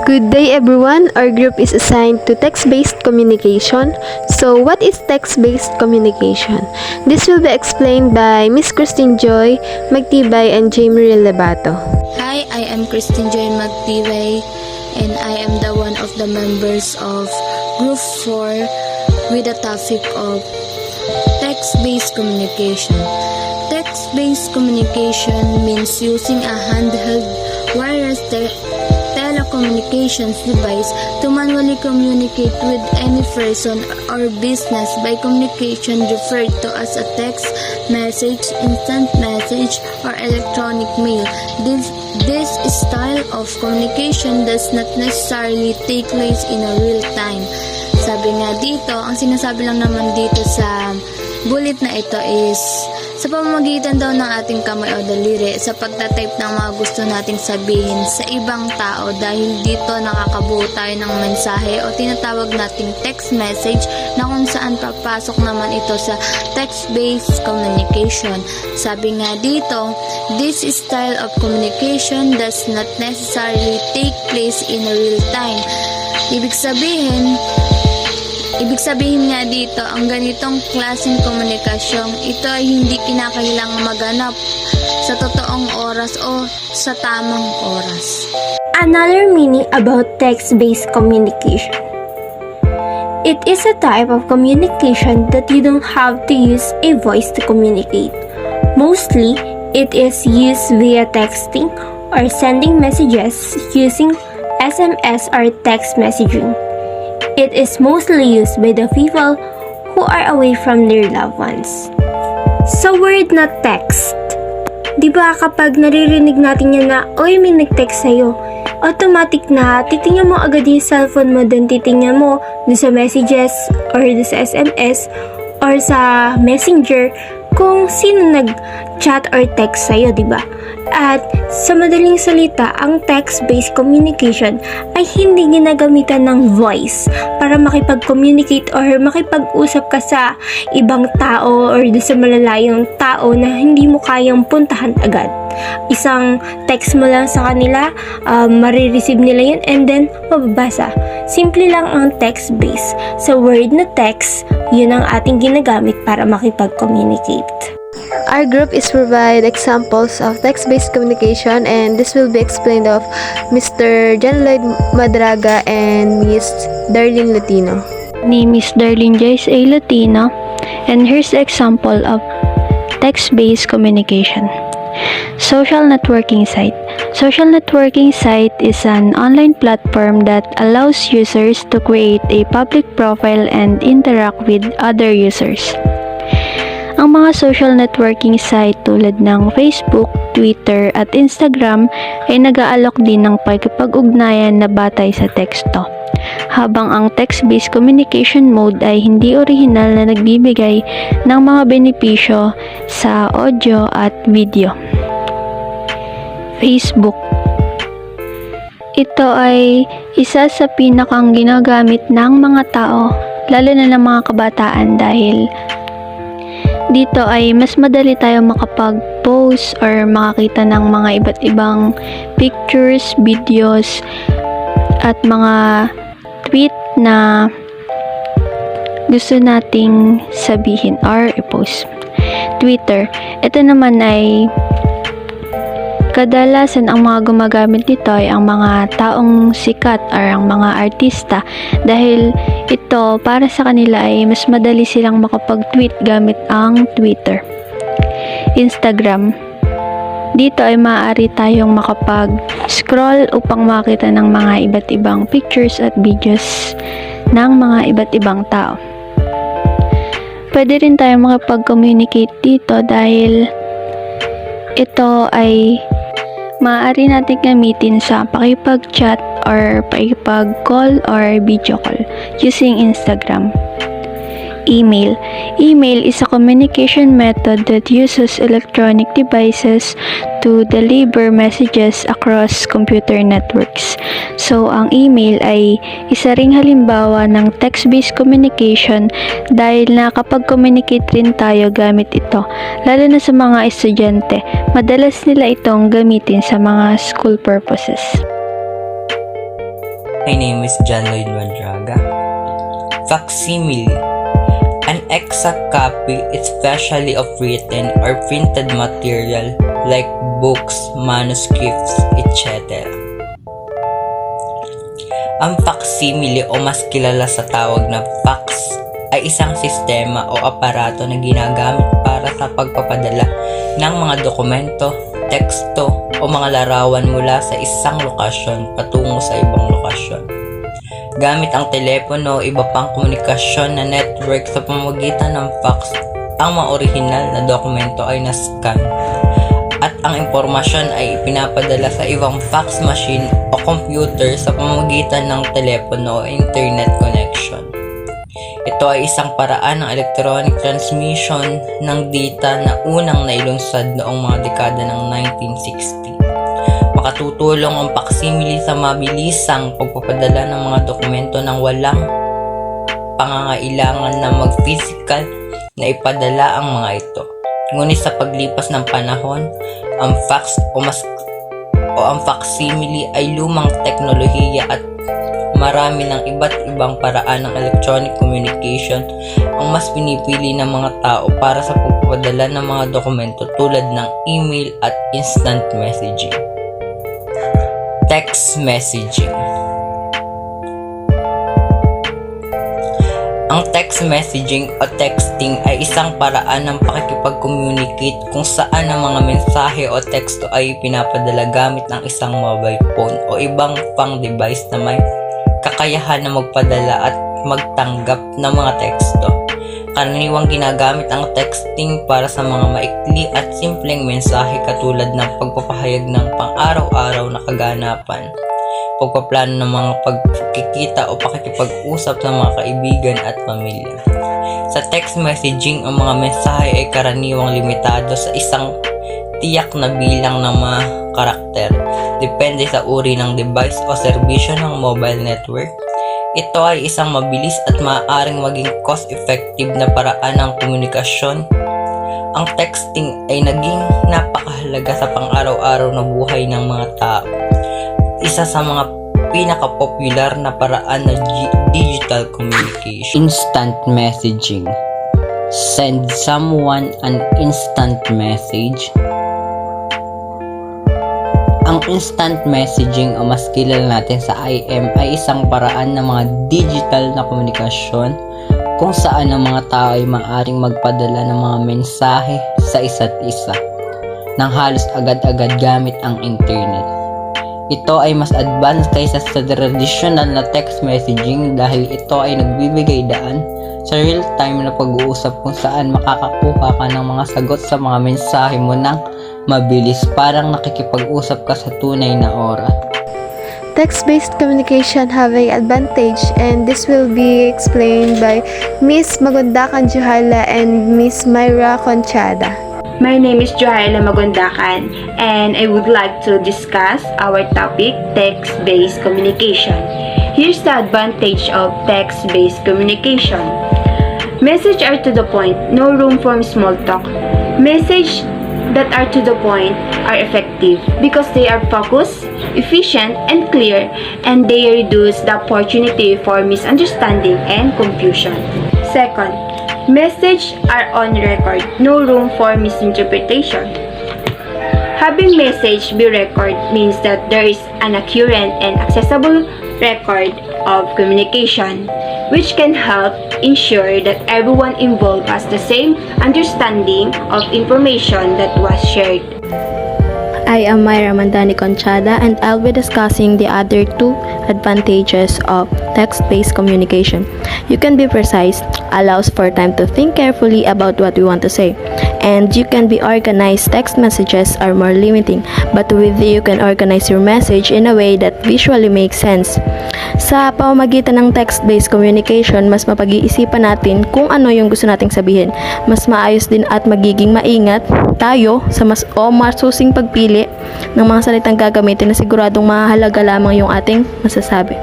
Good day everyone. Our group is assigned to text-based communication. So what is text-based communication? This will be explained by Miss Christine Joy Magtibay and Jamie Lebato. Hi, I am Christine Joy Magtibay and I am the one of the members of Group 4 with the topic of text-based communication. Text-based communication means using a handheld wireless telecommunications device to manually communicate with any person or business by communication referred to as a text message, instant message, or electronic mail. This style of communication does not necessarily take place in a real time. Sabi nga dito, ang sinasabi lang naman dito sa bullet na ito is sa pamamagitan daw ng ating kamay o daliri sa pagtatype ng mga gusto nating sabihin sa ibang tao dahil dito nakakabuo tayo ng mensahe o tinatawag nating text message na kung saan papasok naman ito sa text-based communication. Sabi nga dito, this style of communication does not necessarily take place in a real time. Ibig sabihin nga dito, ang ganitong klaseng komunikasyong ito ay hindi kinakailangang maganap sa totoong oras o sa tamang oras. Another meaning about text-based communication. It is a type of communication that you don't have to use a voice to communicate. Mostly, it is used via texting or sending messages using SMS or text messaging. It is mostly used by the people who are away from their loved ones. Sa word na text, di ba kapag naririnig natin yan na, oy may nag-text sa'yo, automatic na titingnan mo agad yung cellphone mo, then titingnan mo dun sa messages or dun sa SMS or sa messenger kung sino nag-chat or text sa'yo, di ba? At sa madaling salita, ang text-based communication ay hindi ginagamitan ng voice para makipag-communicate or makipag-usap ka sa ibang tao or sa malalayong tao na hindi mo kayang puntahan agad. Isang text mo lang sa kanila, marireceive nila yun and then mababasa. Simple lang ang text-based. Sa word na text, yun ang ating ginagamit para makipag-communicate. Our group is provide examples of text-based communication and this will be explained of Mr. John Lloyd Madraga and Miss Darlene Latino. Name is Darlene Joyce A. Latino and here's the example of text-based communication. Social networking site. Social networking site is an online platform that allows users to create a public profile and interact with other users. Ang mga social networking site tulad ng Facebook, Twitter at Instagram ay nag-aalok din ng pagkipag-ugnayan na batay sa teksto. Habang ang text-based communication mode ay hindi orihinal na nagbibigay ng mga benepisyo sa audio at video. Facebook. Ito ay isa sa pinakang ginagamit ng mga tao, lalo na ng mga kabataan dahil dito ay mas madali tayo makapag-post or makakita ng mga iba't ibang pictures, videos, at mga tweet na gusto nating sabihin or i-post. Twitter. Ito naman ay kadalasan ang mga gumagamit nito ay ang mga taong sikat or ang mga artista dahil ito para sa kanila ay mas madali silang makapag-tweet gamit ang Twitter. Instagram. Dito ay maaari tayong makapag-scroll upang makita ng mga iba't ibang pictures at videos ng mga iba't ibang tao. Pwede rin tayong makapag-communicate dito dahil ito ay maaari natin gamitin sa pakipag-chat or pakipag-call or video call using Instagram. Email. Email is a communication method that uses electronic devices to deliver messages across computer networks. So, ang email ay isa ring halimbawa ng text-based communication dahil nakapag-communicate rin tayo gamit ito, lalo na sa mga estudyante. Madalas nila itong gamitin sa mga school purposes. My name is John Lloyd Mandraga. Facsimile. An exact copy, especially of written or printed material like books, manuscripts, etc. Ang facsimile o mas kilala sa tawag na fax ay isang sistema o aparato na ginagamit para sa pagpapadala ng mga dokumento, teksto o mga larawan mula sa isang lokasyon patungo sa ibang lokasyon. Gamit ang telepono o iba pang komunikasyon na network sa pamamagitan ng fax, ang mga orihinal na dokumento ay na-scan at ang impormasyon ay ipinapadala sa ibang fax machine o computer sa pamamagitan ng telepono o internet connection. Ito ay isang paraan ng electronic transmission ng data na unang nailunsad noong mga dekada ng 1960. Makatutulong ang facsimile sa mabilisang pagpapadala ng mga dokumento nang walang pangangailangan na mag-physical na ipadala ang mga ito. Ngunit sa paglipas ng panahon, ang fax o ang facsimile ay lumang teknolohiya at marami ng iba't ibang paraan ng electronic communication ang mas pinipili ng mga tao para sa pagpapadala ng mga dokumento tulad ng email at instant messaging. Text messaging. Ang text messaging o texting ay isang paraan ng pakikipag-communicate kung saan ang mga mensahe o teksto ay pinapadala gamit ng isang mobile phone o ibang pang device na may kakayahan na magpadala at magtanggap ng mga teksto. Karaniwang ginagamit ang texting para sa mga maikli at simpleng mensahe katulad ng pagpapahayag ng pang-araw-araw na kaganapan, pagpaplano ng mga pagkikita o pakikipag-usap sa mga kaibigan at pamilya. Sa text messaging, ang mga mensahe ay karaniwang limitado sa isang tiyak na bilang ng mga karakter. Depende sa uri ng device o serbisyo ng mobile network. Ito ay isang mabilis at maaaring maging cost-effective na paraan ng komunikasyon. Ang texting ay naging napakahalaga sa pang-araw-araw na buhay ng mga tao. Isa sa mga pinaka-popular na paraan na digital communication. Instant messaging. Send someone an instant message. Ang instant messaging o mas kilala natin sa IM ay isang paraan ng mga digital na komunikasyon kung saan ang mga tao ay maaaring magpadala ng mga mensahe sa isa't isa nang halos agad-agad gamit ang internet. Ito ay mas advanced kaysa sa traditional na text messaging dahil ito ay nagbibigay daan sa real-time na pag-uusap kung saan makakakuha ka ng mga sagot sa mga mensahe mo ng mabilis, parang nakikipag-usap ka sa tunay na oras. Text-based communication have an advantage, and this will be explained by Miss Magundakan Juhala and Miss Myra Conchada. My name is Johaila Magundakan, and I would like to discuss our topic, text-based communication. Here's the advantage of text-based communication. Messages are to the point, no room for small talk. Messages that are to the point are effective because they are focused, efficient, and clear, and they reduce the opportunity for misunderstanding and confusion. Second, messages are on record, no room for misinterpretation. Having message be record means that there is an accurate and accessible record of communication, which can help ensure that everyone involved has the same understanding of information that was shared. I am Myra Mandani Conchada, and I'll be discussing the other two advantages of text-based communication. You can be precise, allows for time to think carefully about what we want to say, and you can be organized. Text messages are more limiting, but with you can organize your message in a way that visually makes sense. Sa pamamagitan ng text-based communication, mas mapag-iisipan natin kung ano yung gusto nating sabihin. Mas maayos din at magiging maingat tayo sa mas masusing pagpili ng mga salitang gagamitin na siguradong mahalaga lamang yung ating masasabi.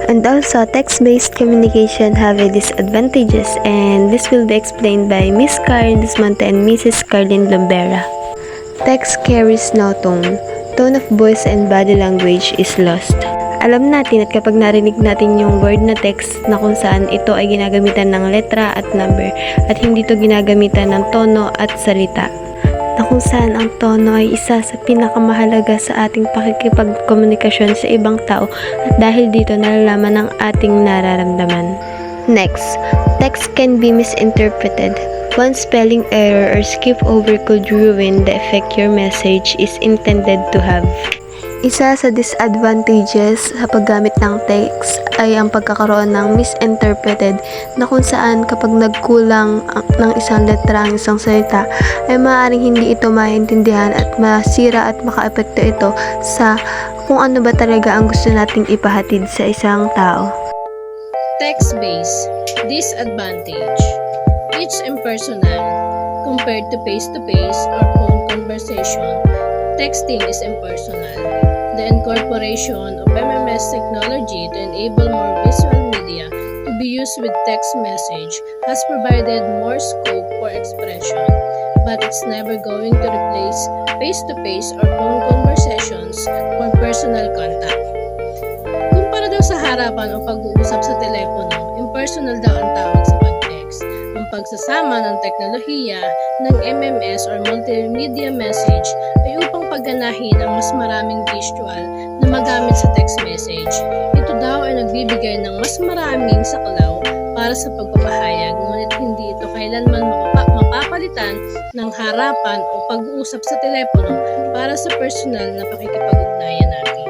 And also, text-based communication have a disadvantages, and this will be explained by Miss Karen Desmonte and Mrs. Carlin Lombera. Text carries no tone. Tone of voice and body language is lost. Alam natin at kapag narinig natin yung word na text na kung saan ito ay ginagamitan ng letra at number at hindi ito ginagamitan ng tono at salita, na kung saan ang tono ay isa sa pinakamahalaga sa ating pakikipagkomunikasyon sa ibang tao at dahil dito nalalaman ang ating nararamdaman. Next, text can be misinterpreted. One spelling error or skip over could ruin the effect your message is intended to have. Isa sa disadvantages sa paggamit ng text ay ang pagkakaroon ng misinterpreted na kung saan kapag nagkulang ng isang letra ang isang salita ay maaaring hindi ito maintindihan at masira at makaapekto ito sa kung ano ba talaga ang gusto nating ipahatid sa isang tao. Text-based disadvantage. It's impersonal compared to face-to-face or phone conversation. Texting is impersonal. The incorporation of MMS technology to enable more visual media to be used with text message has provided more scope for expression, but it's never going to replace face-to-face or phone conversations or personal contact. Kumpara daw sa harapan o pag-uusap sa telepono, impersonal daw ang tawag sa pag-text. Ang pagsasama ng teknolohiya ng MMS or multimedia message ay upang pagganahin ang mas maraming visual na magamit sa text message. Ito daw ay nagbibigay ng mas maraming saklaw para sa pagpapahayag, ngunit hindi ito kailanman mapapalitan ng harapan o pag-uusap sa telepono para sa personal na pakikipag-ugnayan natin.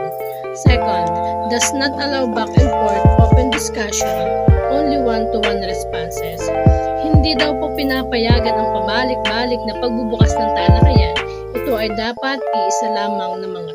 Second, does not allow back and forth open discussion, only one-to-one responses. Hindi daw po pinapayagan ang pabalik-balik na pagbubukas ng talakayan. Ito ay dapat iisa lamang ng mga